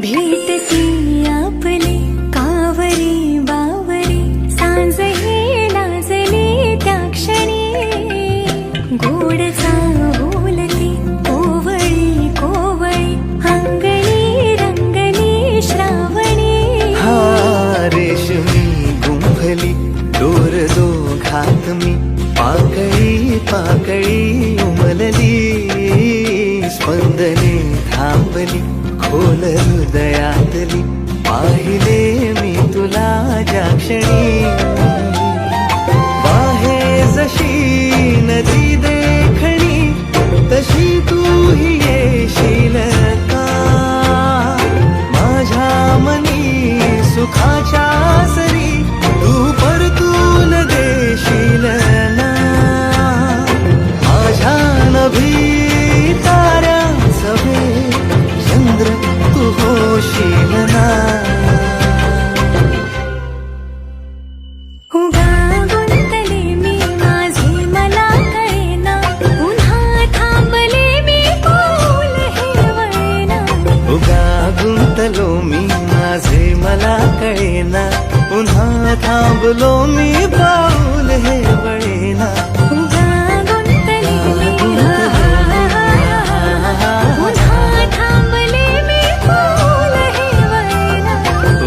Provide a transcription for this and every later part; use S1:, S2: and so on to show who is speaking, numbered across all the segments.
S1: भेटती आपली कावरी बावरी सांज ही लाजली त्या क्षणी गोडचा बोलती कोवळी कोवळी अंगणी रंगली श्रावणी
S2: हा रेशमी गुंफली दोर दोघात मी पाकळी पाकळी उमलली स्पंदने थांबली खोल हृदयातली पाहिले मी तुला ज्या क्षणी वाहे जशी नदी देखणी तशी तूही येशील का माझ्या मनी सुखाच्या सरी तू परतून देशील ना माझ्या नभी ताऱ्यांचा वेग चंद्र तू होशील ना
S1: उगा गुंतले मी माझे मला कळेना पुन्हा थांबले मी पाऊल हे वळेना
S2: उगा गुंतलो मी माझे मला कळेना पुन्हा थांबलो मी पाऊल हे वळेना
S1: उगा गुंतले मी पुन्हा थांबले मी पाऊल हे वळेना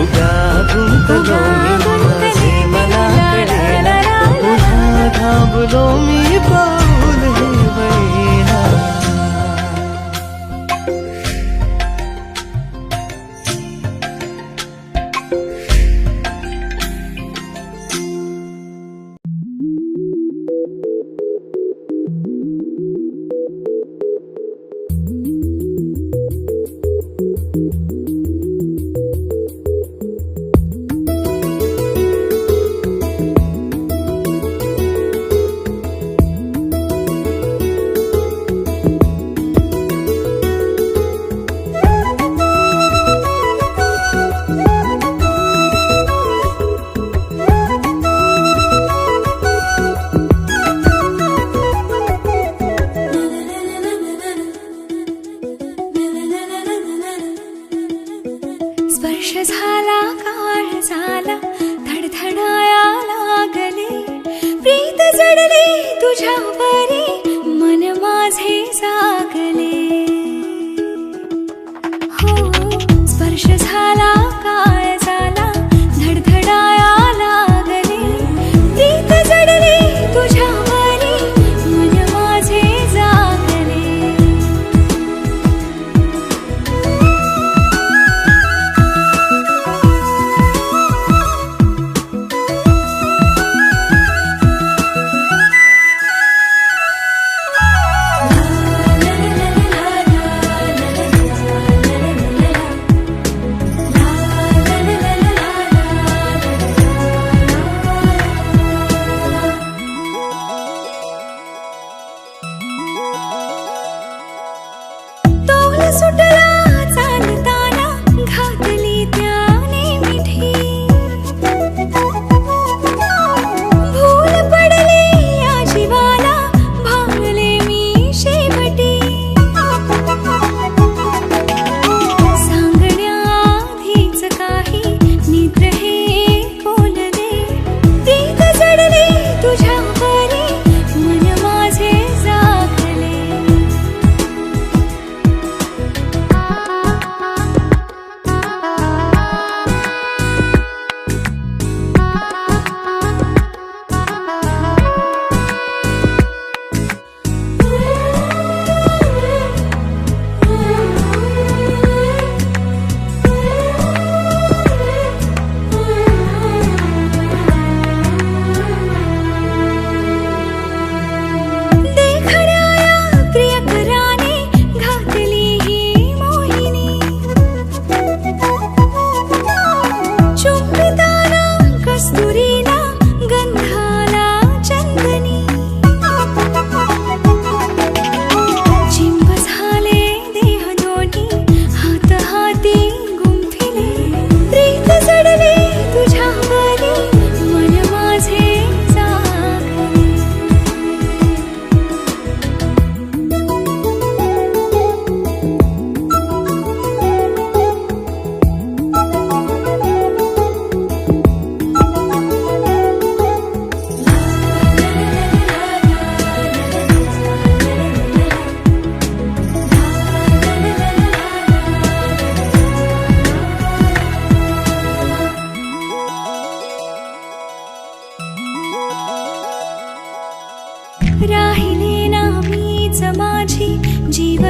S2: उगा गुंतलो मी माझे मला कळेना पुन्हा थांबलो मी पाऊल हे वळेना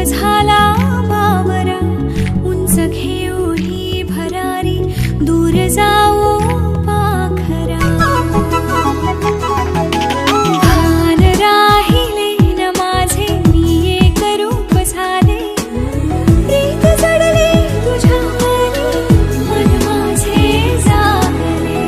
S1: झाला बावरा उंच घेऊही भरारी दूर जाऊ पाखरा भान राहिले न माझे मी एक रूप झाले प्रीत जडले तुझ्या मन माझे जागले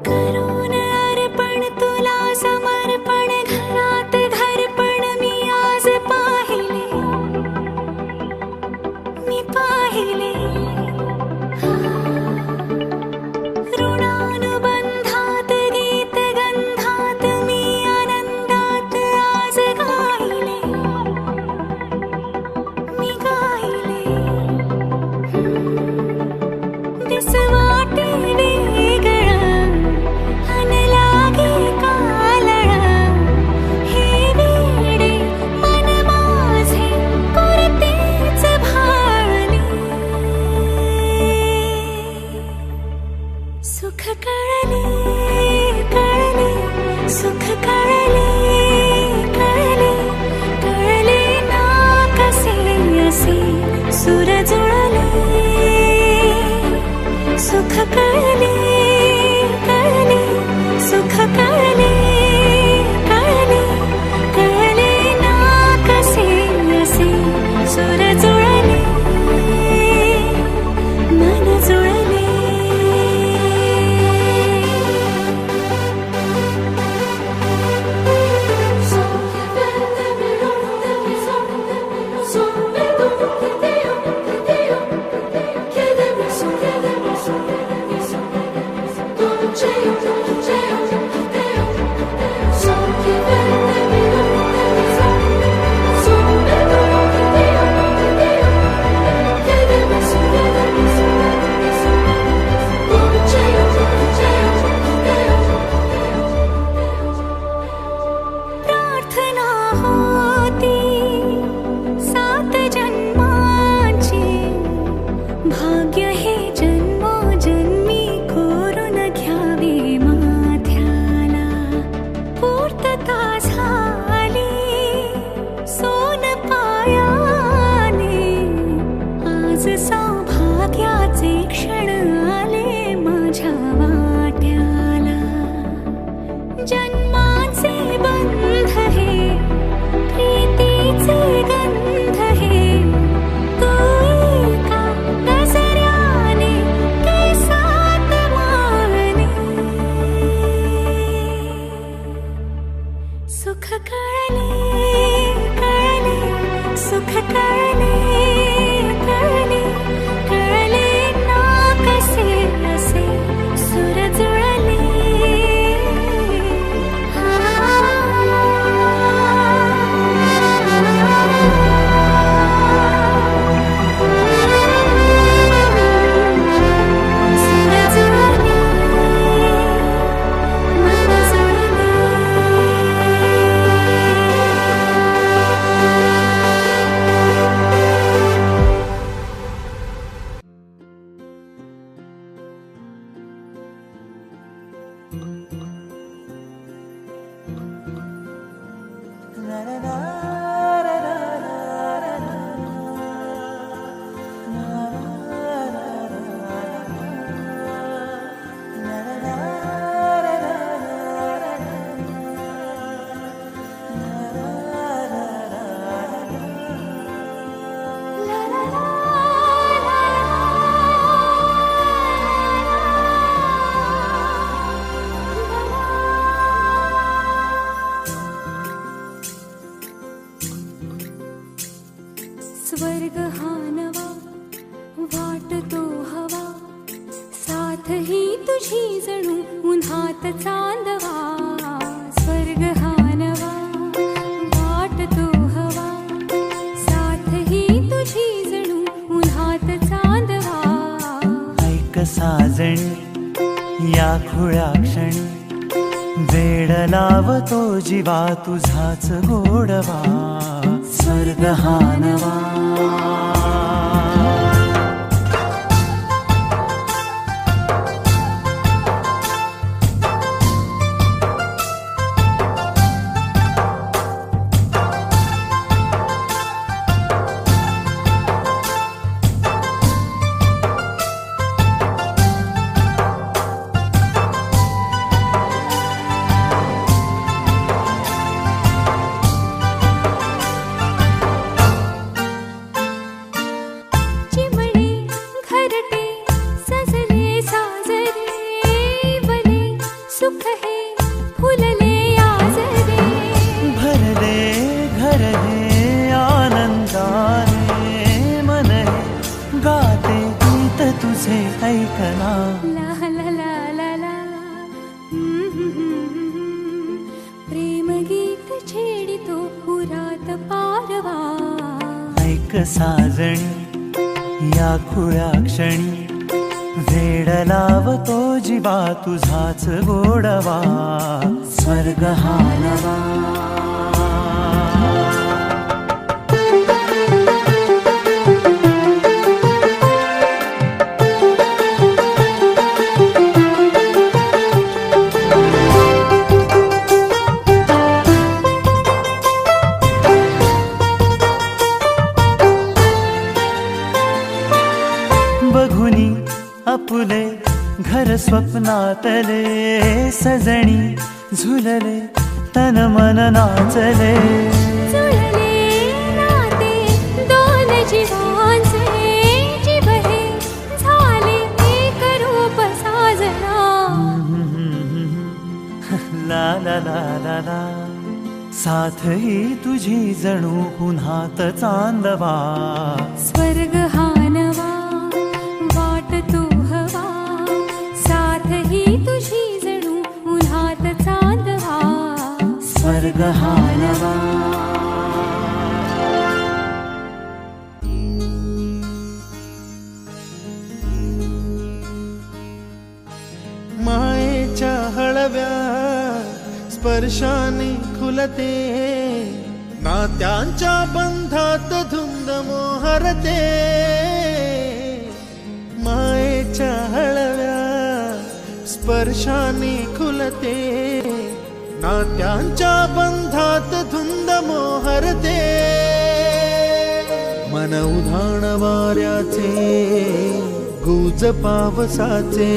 S1: करून अर्पण तुला समर्पण घरात घरपण मी आज पाहिले ऋणानुबंधात गीत गंधात मी आनंदात आज गायले दिस वाटे वेगळं अन लागे कालळं हे वेडे मन माझे करतेच भाळले सुख कळले सुख कळले ना कसे असे सुर जुळले सुख कळले सुख कळले ना कसे असे सुर जुळले मन जुळले प्रार्थना होती 7 जन्माची भाग्य हे जन्मोजन्मी कोरून घ्यावे माथ्याला पूर्तता झाली सोन पायाने आज सौभाग्याचे क्षण आले माझ्या वाट्याला जन्माचे बंध हे प्रीतीचे गंध हे तू एका नजऱ्याने केसात माने सुख कळले सुख कळले ना कसे असे सुर जुळले स्वर्ग हा नवा वाटतो हवा साथ ही तुझी जणू उन्हात चांदवा स्वर्ग हा नवा वाटतो हवा साथ ही तुझी जणू
S2: या खुळ्या क्षणी वेड लावतो जीवा तुझाच गोडवा स्वर्ग हा नवा
S1: सुख है फुलले आजरे
S2: भरले घर हे आनंदाने मन हे गाते गीत तुझे ऐकना
S1: ला ला ला ला ला प्रेम गीत छेडितो पुरात पारवा
S2: ऐक साजणी या खुळ्या क्षणी वेड लावतो जीवा तुझाच गोडवा स्वर्ग हा नवा बघुनी आपुले घर स्वप्नातले सजणी झुलले तन मन नाचले
S1: जुळले नाते दोन जीवांचे जीव हे झाले एक रूप साजना
S2: ला ला ला ला ला साथ ही तुझी जणू पुन्हात चांदवा
S1: स्वर्ग हा नवा वाट तू हवा साथ ही तुझी जणू उन्हात चांदवा
S2: स्वर्ग हा नवा
S3: मायेच्या हळव्या स्पर्शाने खुलते नात्यांच्या बंधात धुंद मोहरते मायेच्या हळव्या स्पर्शाने खुलते नात्यांच्या बंधात धुंद मोहरते मन उधाण वाऱ्याचे गुज पावसाचे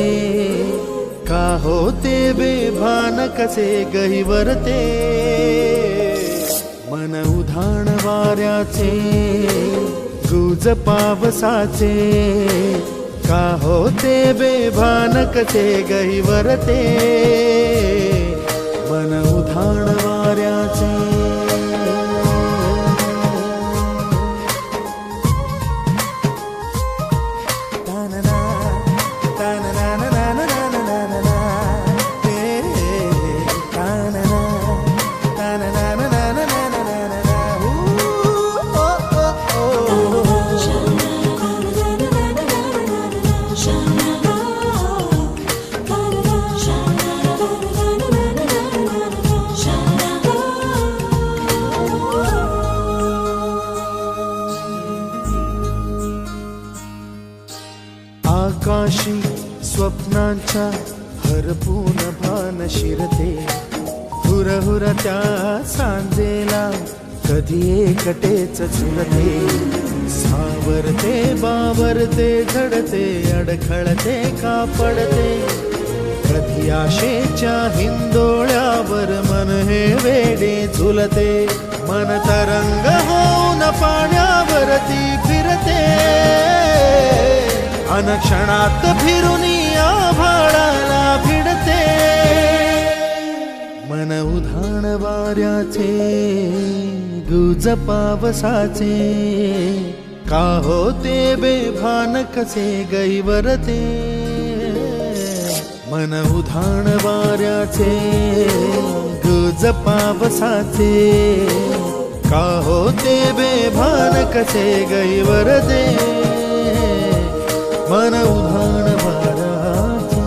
S3: का होते बेभान कसे गहिवरते मन उधाण वाऱ्याचे गुज पावसाचे का होते बेभान कसे गहिवरते मन उधाण वाऱ्याचे आकाशी स्वप्नांच्या हरपून भान शिरते हुरहुर त्या सांजेला कधी एकटेच झुलते सावरते बावरते झडते अडखळते का पडते कधी आशेच्या हिंदोळ्यावर मन हे वेडे झुलते मन तरंग होऊन पाण्यावरती फिरते अनक्षणात फिरुनी आभाळाला भिडते मन उधाण वाऱ्याचे गुज पावसाचे का होते बेभान कसे गैवरते मन उधाण वाऱ्याचे गुज पावसाचे का होते बेभान कसे गैवरते मन उधाण वाऱ्याचे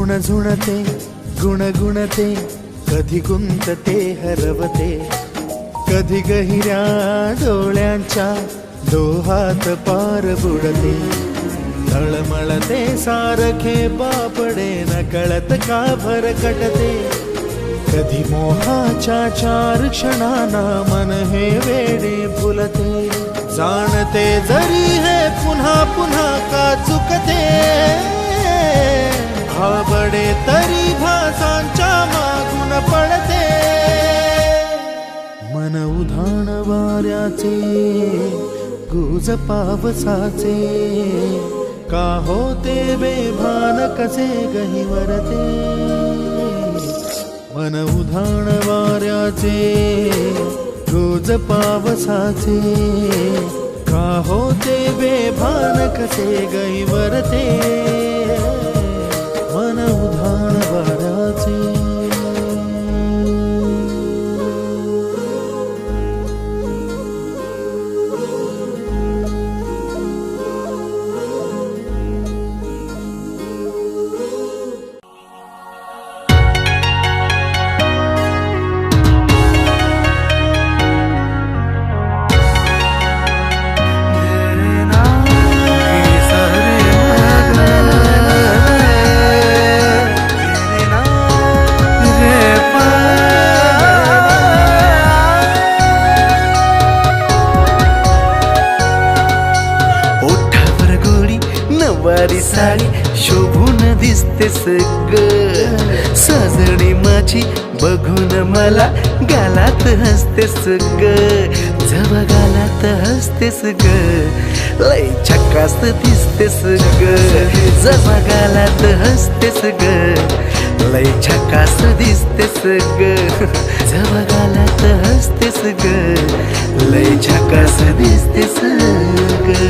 S3: झुणझुणते गुणगुणते कधी गुंतते हरवते कधी गहिऱ्या डोळ्यांच्या डोहात पार बुडते तळमळते सारखे बापडे न कळत का भरकटते कधी मोहाच्या 4 क्षणांना मन हे वेडे फुलते जाणते जरी हे पुन्हा पुन्हा का चुकते भाबडे तरी भासांच्या मागून पडते मन उधाण वाऱ्याचे गुज पावसाचे का होते बेभान कसे गहिवरते मन उधाण वाऱ्याचे गुज पावसाचे का होते बेभान कसे गहिवरते मन उधाण वाऱ्याचे
S2: साडी शोभून दिसतेस ग सजणी माझी बघून मला गालात हसतेस ग जवा गालात हसतेस ग लय झकास दिसतेस ग जवा गालात हसतेस ग लय झकास दिसतेस ग जवा गालात हसतेस ग लय झकास दिसतेस ग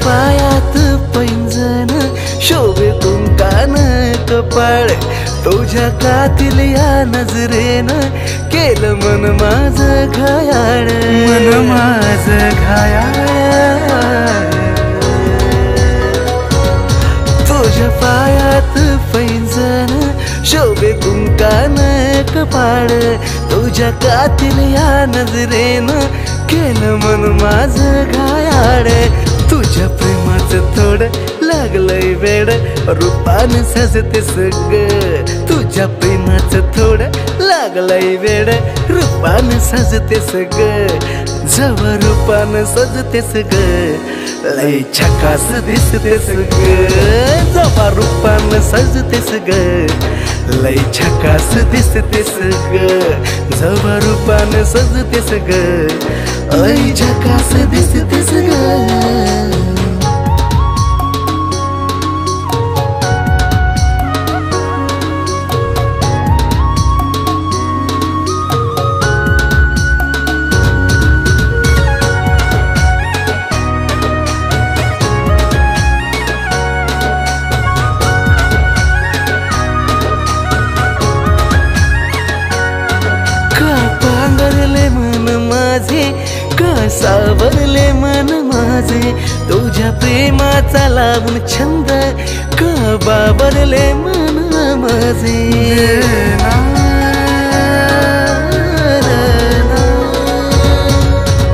S2: पायात पैंजण शोभे कुंकान कपाळ तुझ्या कातील या नजरेनं केलं मन माझं घायाळ मन माझं घायाळ तुझ्या पायात पैंजण शोभे कुंकान कपाळ तुझ्या कातील या नजरेनं केलं मन माझं घायाळ तुझ्या प्रेमाचं थोडं लागलंय वेड रूपान सजतेस ग तुझ्या प्रेमाचं थोडं लागलंय वेड रूपान सजतेस ग जव रूपान सजतेस ग लय झकास दिसतेस ग जव रूपान सजतेस ग लय झकास दिसतेस ग जव रूपान सजतेस ग लय झकास दिसतेस ग सावरले मन माझे तुझ्या प्रेमाचा लावून छंद का बाबरले मन माझे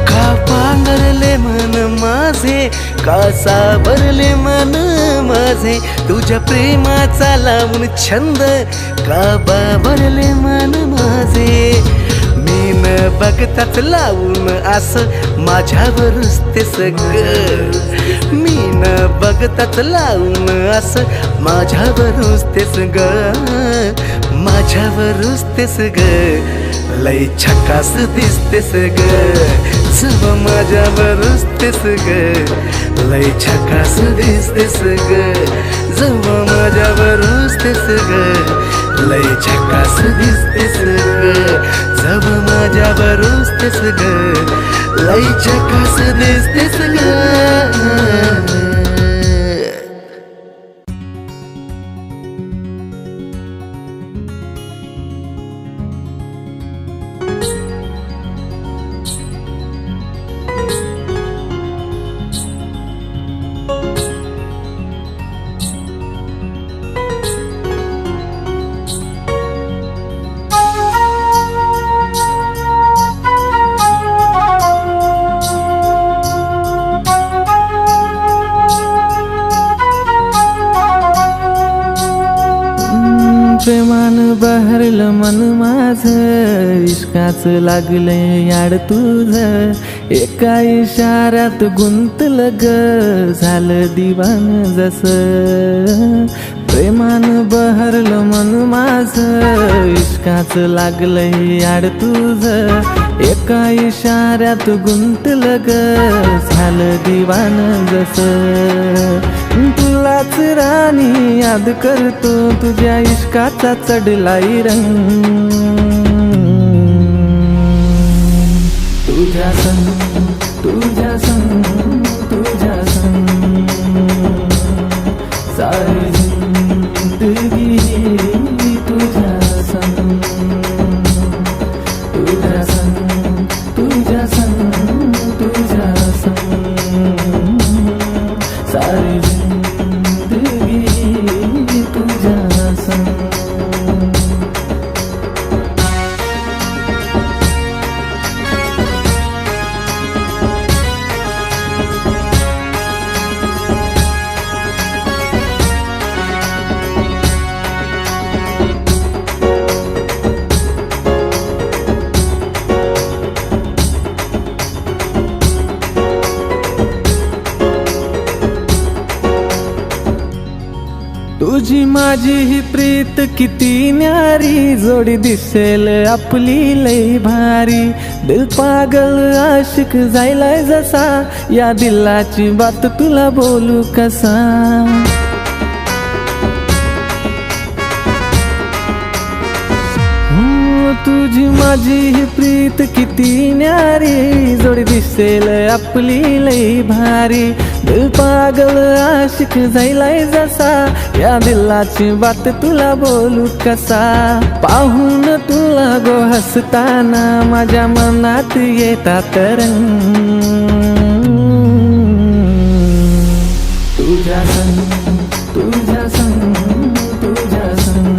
S2: का पांघरले मन माझे का सावरले मन माझे तुझ्या प्रेमाचा लावून छंद का बाबरले मन माझे बघताच लावून असं माझ्यावरच ते सग मी न बघताच लावून असं माझ्यावरच ते सग माझ्यावरच ते सग लय झकास दिसतेस ग जव माझ्यावरच ते सग लय झकास दिसतेस ग जव माझ्यावरच ते सग लय झकास दिसतेस ग जव माझ्या
S3: माझ्यावर रुसतेस ग, लई झकास दिसतेस ग.
S4: प्रेमानं बहरलं मन माझं, इश्काचं लागले याड तुझं, एका इशाऱ्यात गुंतलं ग, झालं दिवान जसं. प्रेमानं बहरलं मन माझं, इश्काचं लागलंय याड तुझं, एका इशाऱ्यात गुंतलं ग, झालं दिवान जसं. तुलाच राणी याद करतो, तुझ्या इश्काचा चढलाय रंग. तुझ्या संग, तुझ्या संग, तुझ्या संग सारी जिंदगी तुझ्या संग. तुझ्या संग, तुझ्या संग, तुझ्या संग सारी जिंदगी तुझ्या संग. तुझी माझी ही प्रीत किती न्यारी, जोडी दिसेल आपली लई भारी. दिल पागल आशिक जायलाय जसा, या दिलाची बात तुला बोलू कसा. तुझी माझी ही प्रीत किती न्यारी, जोडी दिसेल आपली लई भारी. दिल पागल आशिक जायलाय जसा, या दिलाची बात तुला बोलू कसा. पाहून तुला गो हसताना माझ्या मनात येतात रंग. तुझ्या संग, तुझ्या संग, तुझ्या संग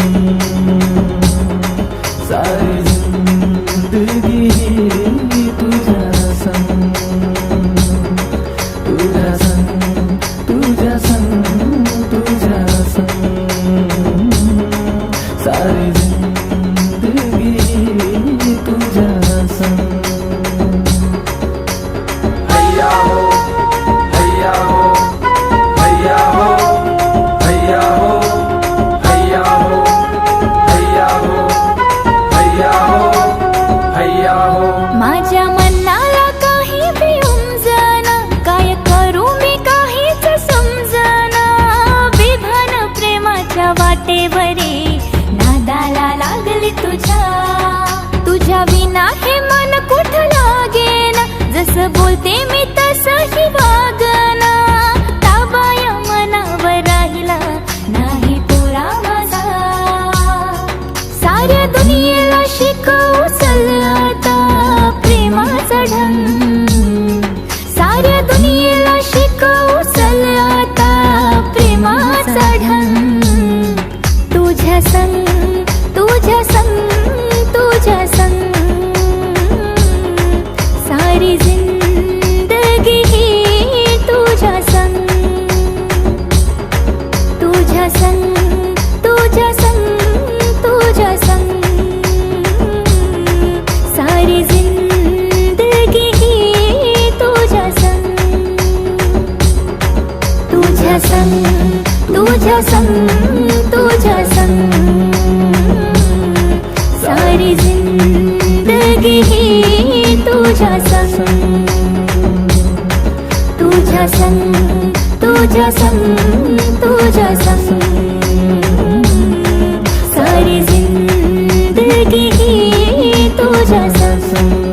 S4: सारी जिंदगी तुझ्या संग. तुझ्या संग, तुझ्या संग, तुझ्या संग सारी जिंदगी तुझ्या संग. हैया हो, हैया हो, हैया हो, हैया हो, हैया हो, हैया हो, हैया हो, हैया हो.
S1: माझ्या मनाला काही बिउमजना, काय करू मी काहीच समजना. विधान प्रेमाच्या वाटेवरी नादाला लागली तुझ्या. तुझ्या विना हे मन कुठं लागेना, जसं बोलते मी तसंही वागना. ताबाया मनावर राहिला नाही पोरा माझा, साऱ्या दुनियेला शिकवू चल आता प्रेमाचा ढंग. साऱ्या दुनियेला शिकवू चल आता प्रेमाचा ढंग. तुझ्या संग, तुझ्या संग, तुझ्या संग सारी जिंदगी तुझ्या संग. तुझ्या संग, तुझ्या संग, तुझ्या संग सारी जिंदगी तुझ्या संग. तुझ्या संग, तुझ्या संग, तुझ्या संग सारी जिंदगी तुझ्या संग. तुझ्या संग, तुझ्या संग, तुझ्या संग सारी जिंदगी तुझ्या संग.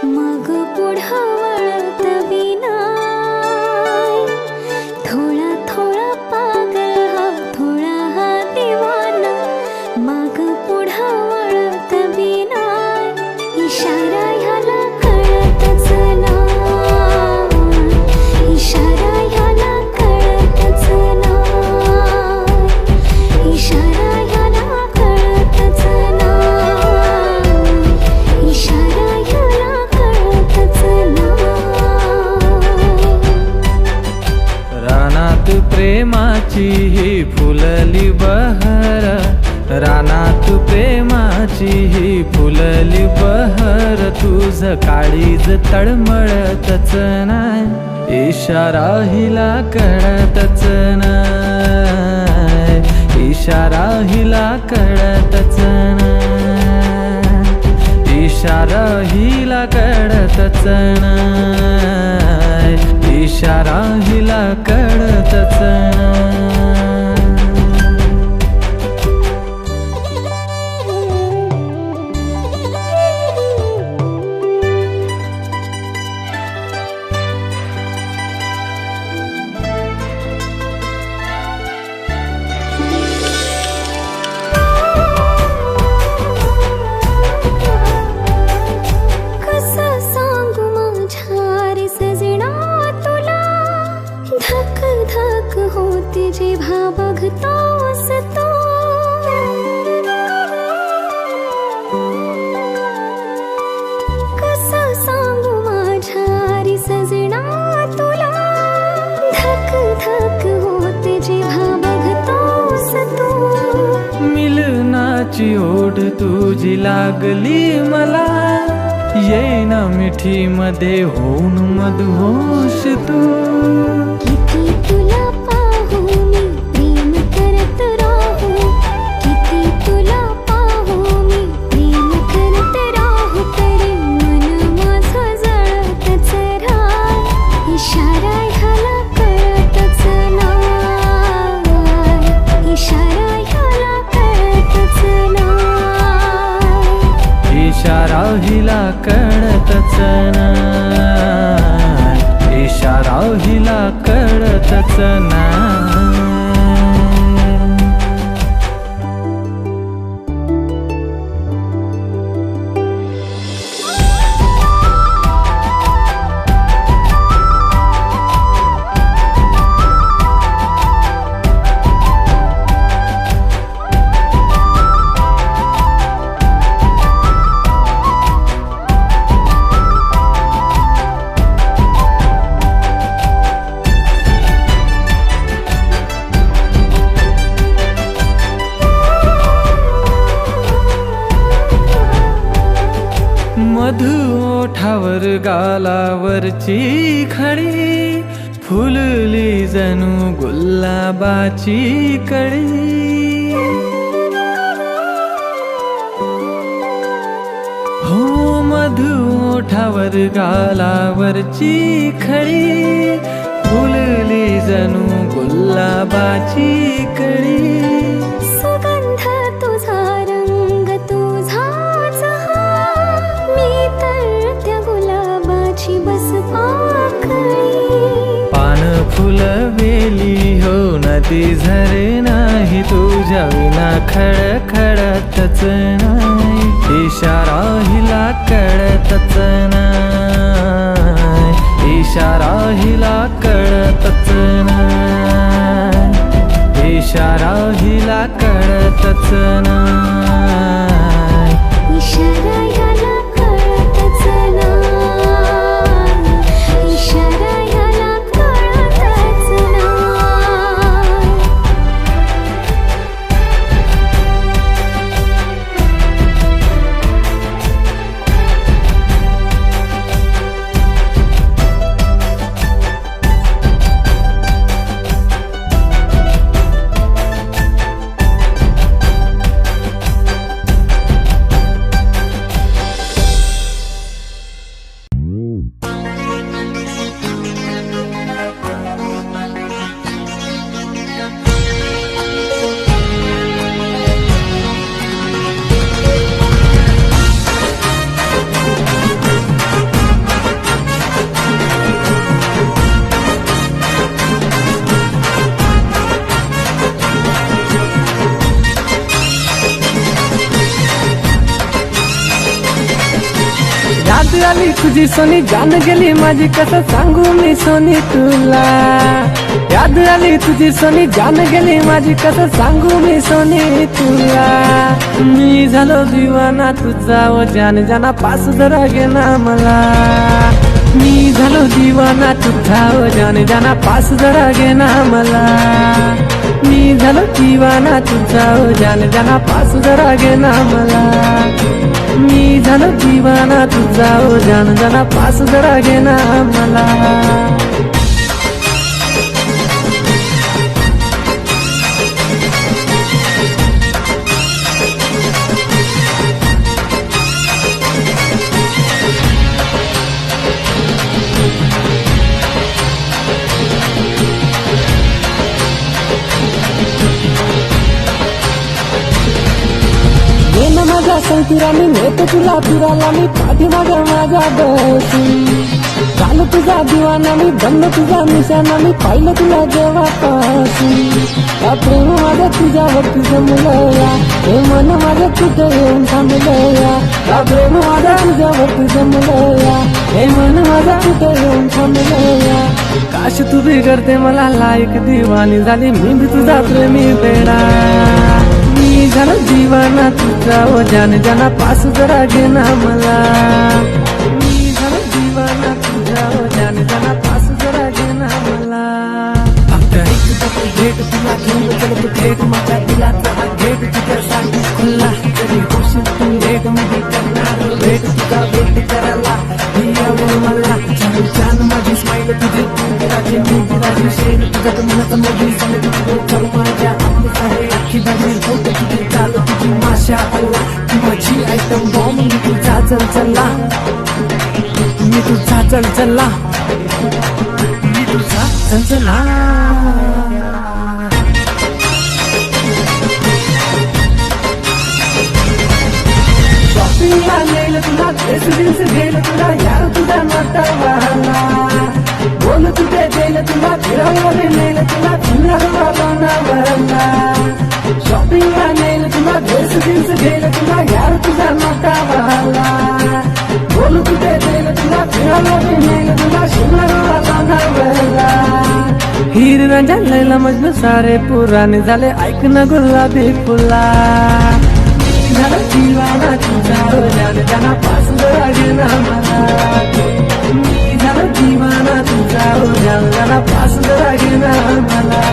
S1: मग पुढं वळत विनाय थोडा थोडा पागल हा थोडा हा दिवाना मग पुढं वळत विनाय इशारा ह्याला कळतच नाही इशारा ह्याला कळतच नाही इशारा ह्याला कळतच नाही इशारा ह्याला कळतच नाही
S4: रानात प्रेमाची ही फुलली बहर रानात प्रेमाची ही फुलली बहर तुझ काळीज तळमळतच नाय इशारा हिला कळतच नाय इशारा हिला कळतच नाय इशारा हिला कळतच नाय इशारा हिला कळतच नाय
S1: कसं सांगू माझ्या रे सजना तुला धक धक होते जेव्हा बघतोस तू कसं सांगू माझ्या रे सजना तुला धक धक होते जेव्हा बघतोस तू
S4: मिलनाची ओढ तुझी लागली मला येईना मिठी मध्ये होऊन मधुहोश तू
S1: किती तुला पाहू मी प्रेम करत राहू किती तुला पाहू मी प्रेम करत राहू तरी मन माझं जळतच राय इशारा ह्याला कळतच नाय इशारा ह्याला कळतच नाय
S4: इशारा हिला कळतच नाय इशारा हिला कळतच नाय मधु ओठावर गालावरची खडी फुलली जणू गुलाबाची कळी हो मधु ओठावर गालावरची खडी फुलली जणू गुलाबाची कळी
S1: सुगंध तुझा रंग तुझाच हा मी तर त्या गुलाबाची बस पाकळी
S4: पान फुलवेली हो नदी झरे नाही तुझ्या विना खडखडतच नाही इशारा हिला कळतच नाही इशारा हिला कळतच नाही इशारा हिला कळतच नाही
S1: इशारा ह्याला कळतच नाही इशारा ह्याला कळतच नाही
S4: आली तुझी सोनी, जान गेली माझी, कसं सांगू मी सोनी तुला. याद आली तुझी सोनी, जान गेली माझी, कसं सांगू मी सोनी तुला. मी झालो दिवाना तुझा, व जान जाना पास जरा घे ना मला. मी झालो दिवाना तुझा, व जान जाना पास जरा घे ना मला. मी झालो दिवाना तुझा, व जान जाना पास जरा घे ना मला. मी झालो दिवाना तुझा, व जान जाना पास जरा घे ना मला. माझ्या संकुरा मी नेतो तुला फिरायला, मी पाठीमागं माझ्या बसून. झालो तुझा दिवाना मी, बनलो तुझा निशाणा मी, पाहिलं तुला जेव्हापासून. का प्रेम माझं तुझ्यावरती जमलं या, हे मन माझं तुझं येऊन थांबलं या. का प्रेम माझं तुझ्यावरती जमलं या, हे मन माझं तुझं येऊन थांबलं या. काश तू बिघडते मला लायक दिवाणी झाली, मी भी तुझा प्रेमी बेडा. मी झालो दिवाना तुझा, व जान जाना पास जरा घे ना मला. मी झालो दिवाना तुझा, व जान जाना पास जरा घे ना मला. भेट तुला घेऊन चलतो भेट, माझ्या दिलाचा हा भेट तुझ्यासाठी खुल्ला. तरी होशील तू भेट मध्ये करणार, भेट तुझा भेट करायला यावं मला. छान माझी स्माईल तुझी, तू विराजी मी विराजी, शेर तुझ्या मनाचा मोदी सांग तुझं माझ्या आपलं आहे अख्खी भाजी. होत तुझी चाल तुझी माशा अल्ला, तू माझी आयटम बॉम्ब. मी तुझा चलचला, मी तुझा चलचला, मी तुझा चलचला. शॉपिंगला नेलं तुला, रेसिडेन्स गेलं तुला, यार तुझा नातावाला. बोल तुझे गेलं तुला, फिरायला नेलं तुला, फिरणारा नावाला. शॉपिंगला नेलं तुला, रेसिडेन्स गेलं तुला, यार तुझा नातावाला. बोल तुझे गेलं तुला, फिरायला नेलं तुला, फिरणारा नावाला. हीर रांझा लैला मजनू सारे पुराणे झाले, ऐक ना गुलाबी फुला. झालो दिवाना तुझा, व जान जाना पास जरा घे ना मला. मी झालो दिवाना तुझा, व जान जाना पास जरा घे ना मला.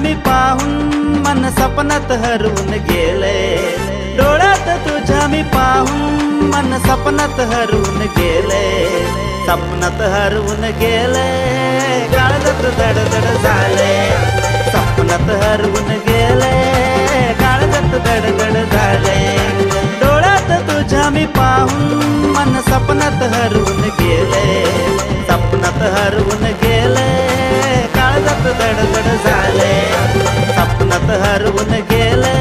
S2: मी पाहून मन सपनात हरवून गेले. डोळ्यात तुझ्या मी पाहून मन सपनात हरवून गेले. सपनात हरवून गेले, काळजात धडधड झाले. सपनात हरवून गेले, काळजात धडधड झाले. डोळ्यात तुझ्या मी पाहून मन सपनात हरवून गेले. सपनात हरवून गेले, काळजात धडधड झाले. सपनात हरवून गेले,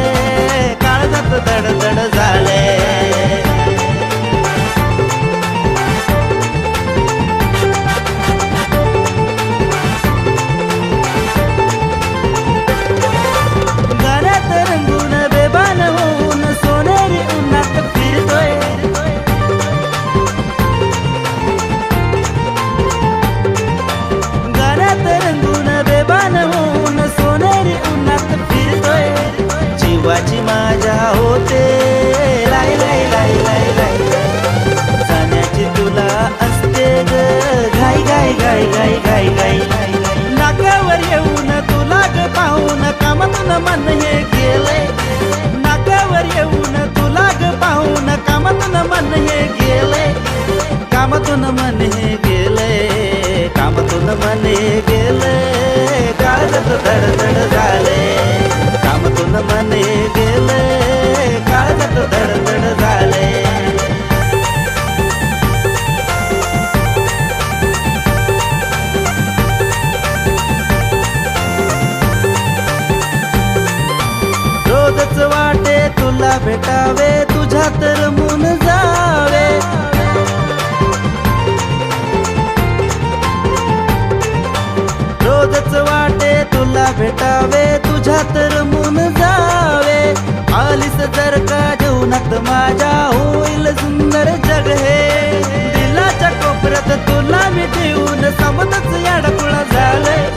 S2: काळजात धडधड झाले. गाण्यात रंगून बेभान होऊन सोनेरी उन्हात फिरतोय. गाण्यात रंगून बेभान होऊन सोनेरी उन्हात फिरतोय. जीवाची माझ्या होते
S3: भेटावे तुझ्यात रमून जावे. रोजच वाटे तुला भेटावे तुझ्यात रमून जावे. आलीस जर का जीवनात माझ्या होईल सुंदर जग हे. दिलाच्या कोपऱ्यात तुला मी ठेवून समजच याडकुळा झालंय.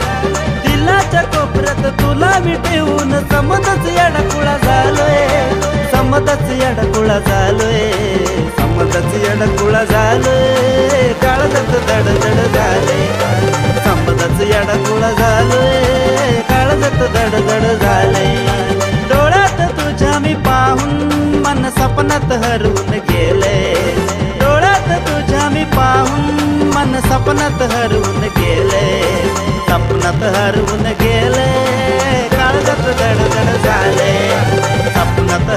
S3: दिलाच्या कोपऱ्यात तुला मी ठेवून समजच याडकुळा झालोय. समजच याडकुळा झालोय. समजच याडकुळा झालोय. काळजात धडधड झाले. समजच याडकुळा झालोय. काळजात धडधड झाले. डोळ्यात तुझ्या मी पाहून मन सपनात हरवून गेले. डोळ्यात तुझ्या मी पाहून मन सपनात हरवून गेले. सपनात हरवून गेले. काळजात धडधड झाले. सपनात